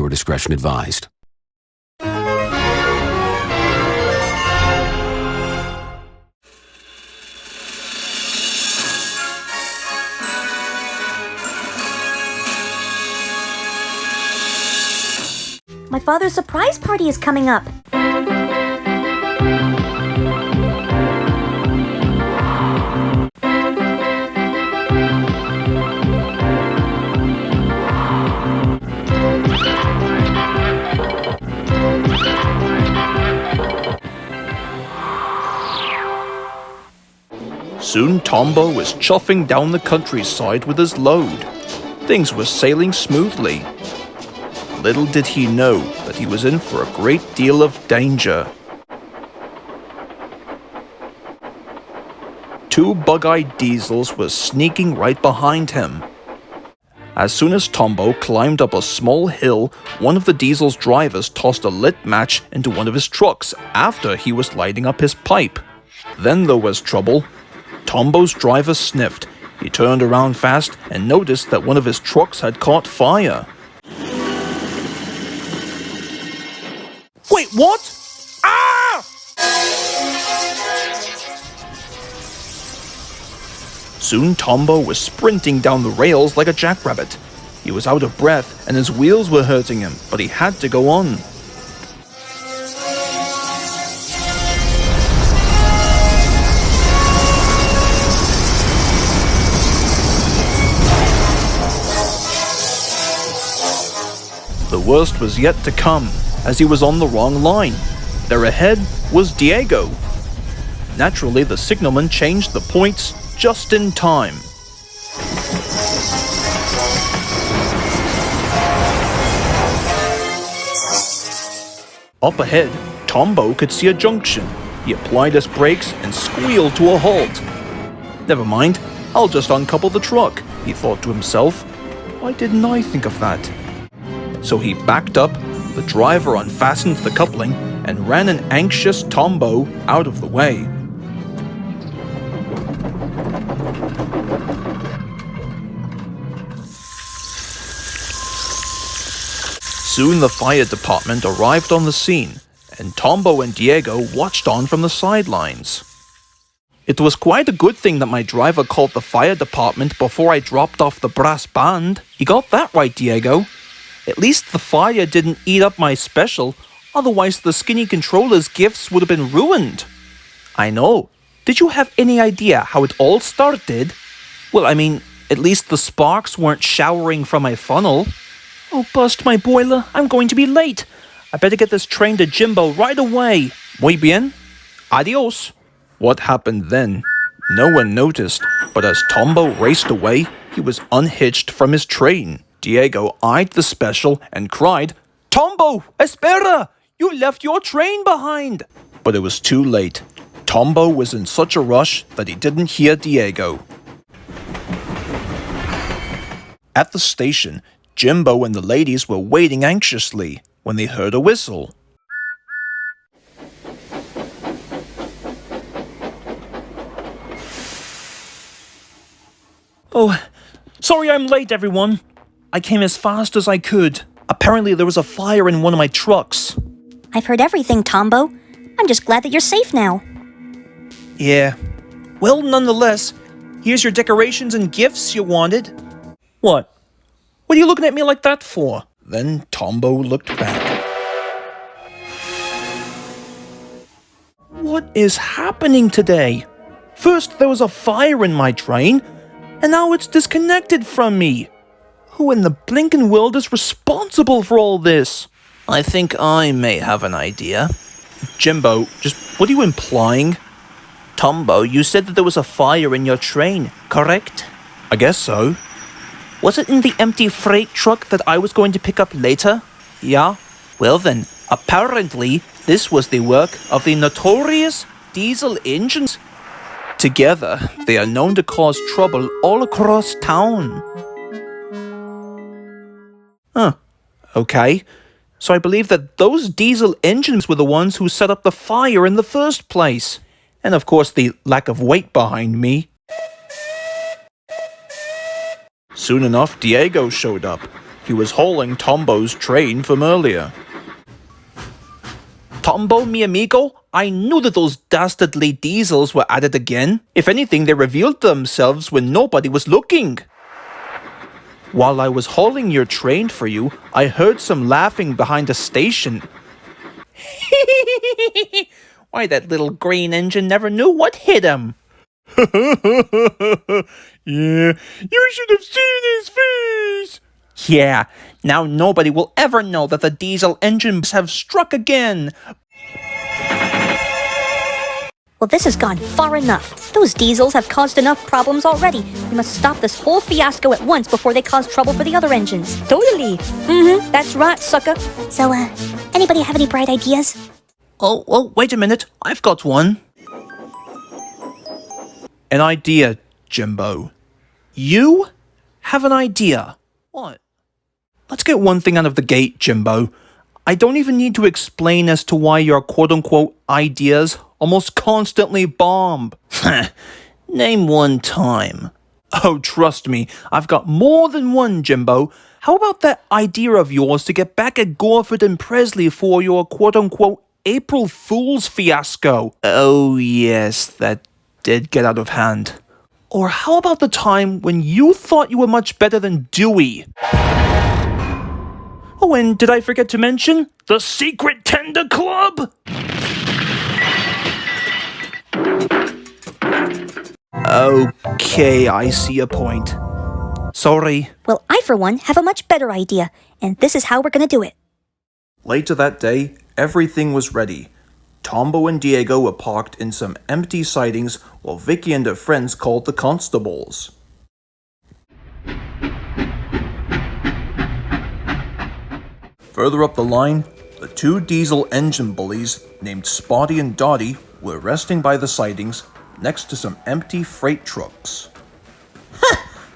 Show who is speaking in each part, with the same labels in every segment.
Speaker 1: Viewer discretion advised.
Speaker 2: My father's surprise party is coming up.
Speaker 3: Soon Tombo was chuffing down the countryside with his load. Things were sailing smoothly. Little did he know that he was in for a great deal of danger. Two bug-eyed diesels were sneaking right behind him. As soon as Tombo climbed up a small hill, one of the diesel's drivers tossed a lit match into one of his trucks after he was lighting up his pipe. Then there was trouble. Tombo's driver sniffed. He turned around fast and noticed that one of his trucks had caught fire. Wait, what? Ah! Soon Tombo was sprinting down the rails like a jackrabbit. He was out of breath and his wheels were hurting him, but he had to go on. The worst was yet to come, as he was on the wrong line. There ahead was Diego. Naturally, the signalman changed the points just in time. Up ahead, Tombo could see a junction. He applied his brakes and squealed to a halt. Never mind, I'll just uncouple the truck, he thought to himself. Why didn't I think of that? So he backed up, the driver unfastened the coupling, and ran an anxious Tombo out of the way. Soon the fire department arrived on the scene, and Tombo and Diego watched on from the sidelines. It was quite a good thing that my driver called the fire department before I dropped off the brass band. You got that right, Diego. At least the fire didn't eat up my special, otherwise the skinny controller's gifts would have been ruined. I know. Did you have any idea how it all started? Well, I mean, at least the sparks weren't showering from my funnel. Oh, bust my boiler, I'm going to be late. I better get this train to Jimbo right away. Muy bien. Adios. What happened then? No one noticed, but as Tombo raced away, he was unhitched from his train. Diego eyed the special and cried, "Tombo, espera! You left your train behind!" But it was too late. Tombo was in such a rush that he didn't hear Diego. At the station, Jimbo and the ladies were waiting anxiously when they heard a whistle. Oh, sorry I'm late, everyone. I came as fast as I could. Apparently there was a fire in one of my trucks.
Speaker 2: I've heard everything, Tombo. I'm just glad that you're safe now.
Speaker 3: Yeah. Well, nonetheless, here's your decorations and gifts you wanted. What? What are you looking at me like that for? Then Tombo looked back. What is happening today? First there was a fire in my train, and now it's disconnected from me. Who in the blinking world is responsible for all this? I think I may have an idea. Jimbo, just what are you implying? Tombo, you said that there was a fire in your train, correct? I guess so. Was it in the empty freight truck that I was going to pick up later? Yeah? Well then, apparently, this was the work of the notorious diesel engines. Together, they are known to cause trouble all across town. Huh. Okay. So I believe that those diesel engines were the ones who set up the fire in the first place. And of course, the lack of weight behind me. Soon enough, Diego showed up. He was hauling Tombo's train from earlier. Tombo, mi amigo, I knew that those dastardly diesels were at it again. If anything, they revealed themselves when nobody was looking. While I was hauling your train for you, I heard some laughing behind the station. Why, that little green engine never knew what hit him. Yeah, you should have seen his face. Yeah, now nobody will ever know that the diesel engines have struck again.
Speaker 2: Well, this has gone far enough. Those diesels have caused enough problems already. We must stop this whole fiasco at once before they cause trouble for the other engines. Totally. That's right, sucker.
Speaker 1: So, anybody have any bright ideas?
Speaker 3: Oh, wait a minute. I've got one. An idea, Jimbo. You have an idea. What? Let's get one thing out of the gate, Jimbo. I don't even need to explain as to why your quote-unquote ideas almost constantly bomb. Name one time. Oh, trust me, I've got more than one, Jimbo. How about that idea of yours to get back at Gorford and Presley for your quote-unquote April Fool's fiasco? Oh, yes, that did get out of hand. Or how about the time when you thought you were much better than Dewey? Oh, and did I forget to mention the Secret Tender Club? Okay, I see a point. Sorry.
Speaker 2: Well, I, for one, have a much better idea, and this is how we're gonna do it.
Speaker 3: Later that day, everything was ready. Tombo and Diego were parked in some empty sidings while Vicky and her friends called the constables. Further up the line, the two diesel engine bullies named Spotty and Dotty were resting by the sidings next to some empty freight trucks.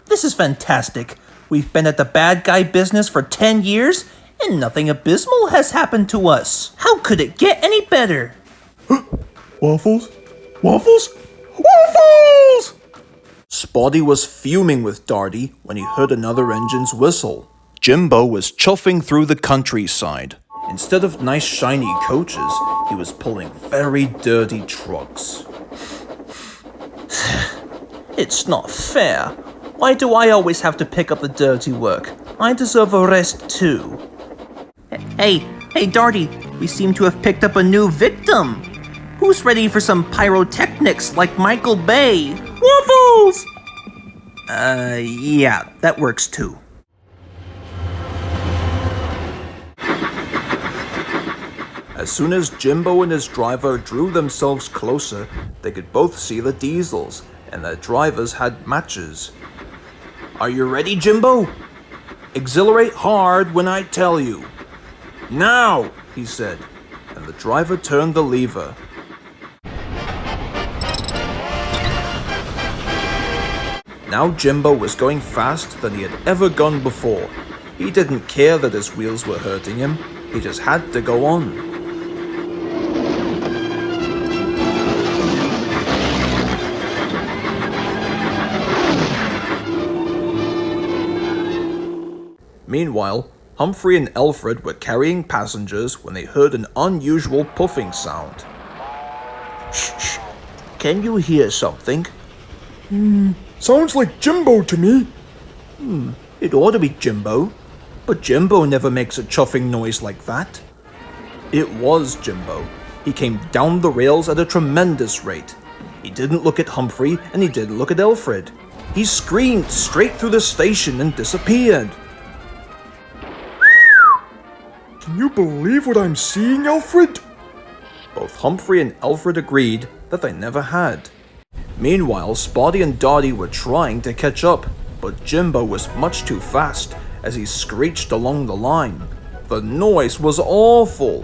Speaker 3: This is fantastic. We've been at the bad guy business for 10 years and nothing abysmal has happened to us. How could it get any better? Waffles? Waffles? Waffles! Spotty was fuming with Darty when he heard another engine's whistle. Jimbo was chuffing through the countryside. Instead of nice shiny coaches, he was pulling very dirty trucks. It's not fair. Why do I always have to pick up the dirty work? I deserve a rest too. Hey, Darty, we seem to have picked up a new victim. Who's ready for some pyrotechnics like Michael Bay? Waffles! Yeah, that works too. As soon as Jimbo and his driver drew themselves closer, they could both see the diesels, and their drivers had matches. Are you ready, Jimbo? Exhilarate hard when I tell you. Now, he said, and the driver turned the lever. Now Jimbo was going faster than he had ever gone before. He didn't care that his wheels were hurting him. He just had to go on. Meanwhile, Humphrey and Alfred were carrying passengers when they heard an unusual puffing sound. Shh. Can you hear something?
Speaker 4: Sounds like Jimbo to me.
Speaker 3: It ought to be Jimbo. But Jimbo never makes a chuffing noise like that. It was Jimbo. He came down the rails at a tremendous rate. He didn't look at Humphrey and he didn't look at Alfred. He screamed straight through the station and disappeared.
Speaker 4: Can you believe what I'm seeing, Alfred?
Speaker 3: Both Humphrey and Alfred agreed that they never had. Meanwhile, Spotty and Dotty were trying to catch up, but Jimbo was much too fast as he screeched along the line. The noise was awful.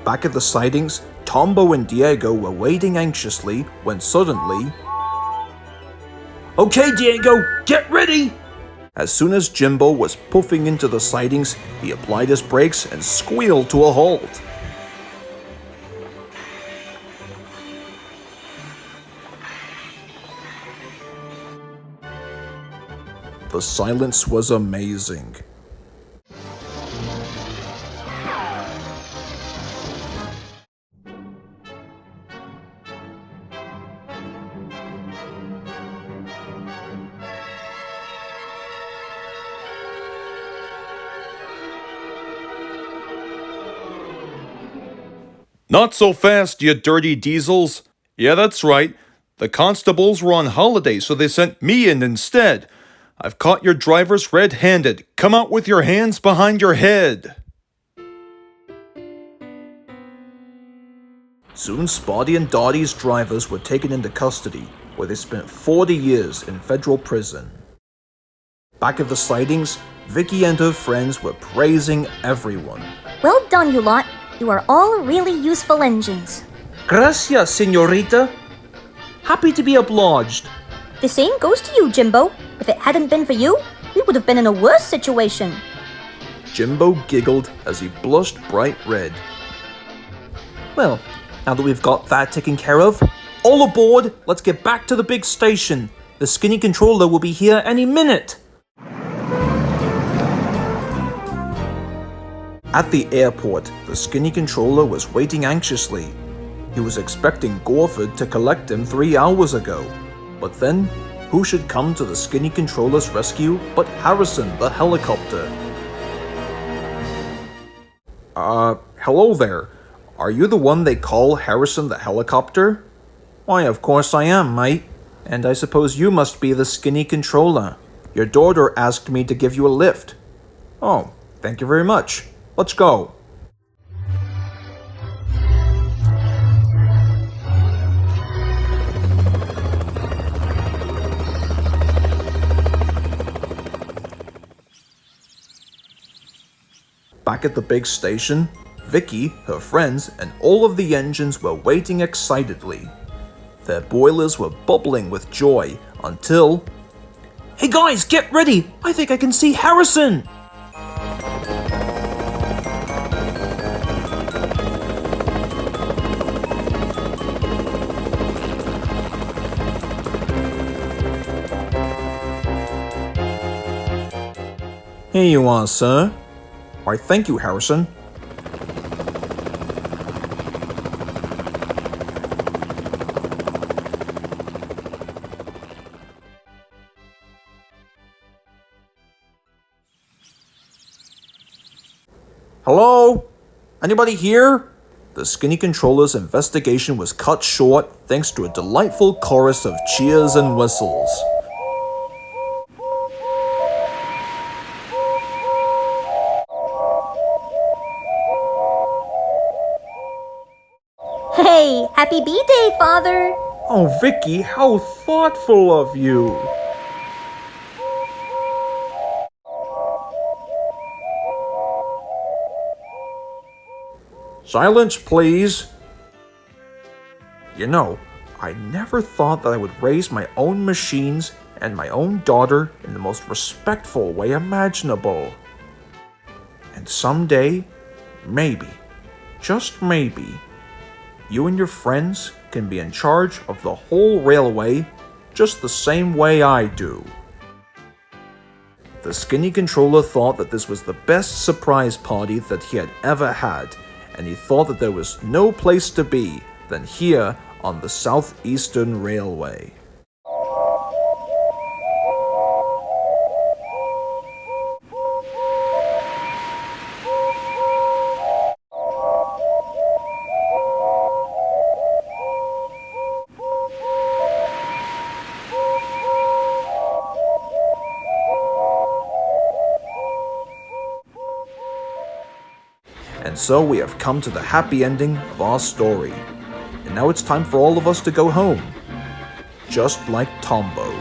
Speaker 3: Back at the sidings, Tombo and Diego were waiting anxiously when suddenly... Okay, Diego, get ready! As soon as Jimbo was puffing into the sidings, he applied his brakes and squealed to a halt. The silence was amazing. Not so fast, you dirty diesels. Yeah, that's right. The constables were on holiday, so they sent me in instead. I've caught your drivers red-handed. Come out with your hands behind your head. Soon Spotty and Dotty's drivers were taken into custody, where they spent 40 years in federal prison. Back at the sightings, Vicky and her friends were praising everyone.
Speaker 1: Well done, you lot. You are all really useful engines.
Speaker 3: Gracias, señorita. Happy to be obliged.
Speaker 2: The same goes to you, Jimbo. If it hadn't been for you, we would have been in a worse situation.
Speaker 3: Jimbo giggled as he blushed bright red. Well, now that we've got that taken care of, all aboard, let's get back to the big station. The skinny controller will be here any minute. At the airport, the skinny controller was waiting anxiously. He was expecting Gorford to collect him 3 hours ago. But then, who should come to the skinny controller's rescue but Harrison the helicopter? Hello there. Are you the one they call Harrison the helicopter? Why, of course I am, mate. And I suppose you must be the skinny controller. Your daughter asked me to give you a lift. Oh, thank you very much. Let's go. Back at the big station, Vicky, her friends, and all of the engines were waiting excitedly. Their boilers were bubbling with joy until... Hey guys, get ready! I think I can see Harrison! Here you are, sir. Why, thank you, Harrison. Hello? Anybody here? The skinny controller's investigation was cut short thanks to a delightful chorus of cheers and whistles.
Speaker 2: Hey, happy B-Day, Father!
Speaker 3: Oh, Vicky, how thoughtful of you! Silence, please. You know, I never thought that I would raise my own machines and my own daughter in the most respectful way imaginable. And someday, maybe, just maybe, you and your friends can be in charge of the whole railway just the same way I do. The skinny controller thought that this was the best surprise party that he had ever had, and he thought that there was no place to be than here on the Southeastern Railway. And so we have come to the happy ending of our story. And now it's time for all of us to go home. Just like Tombo.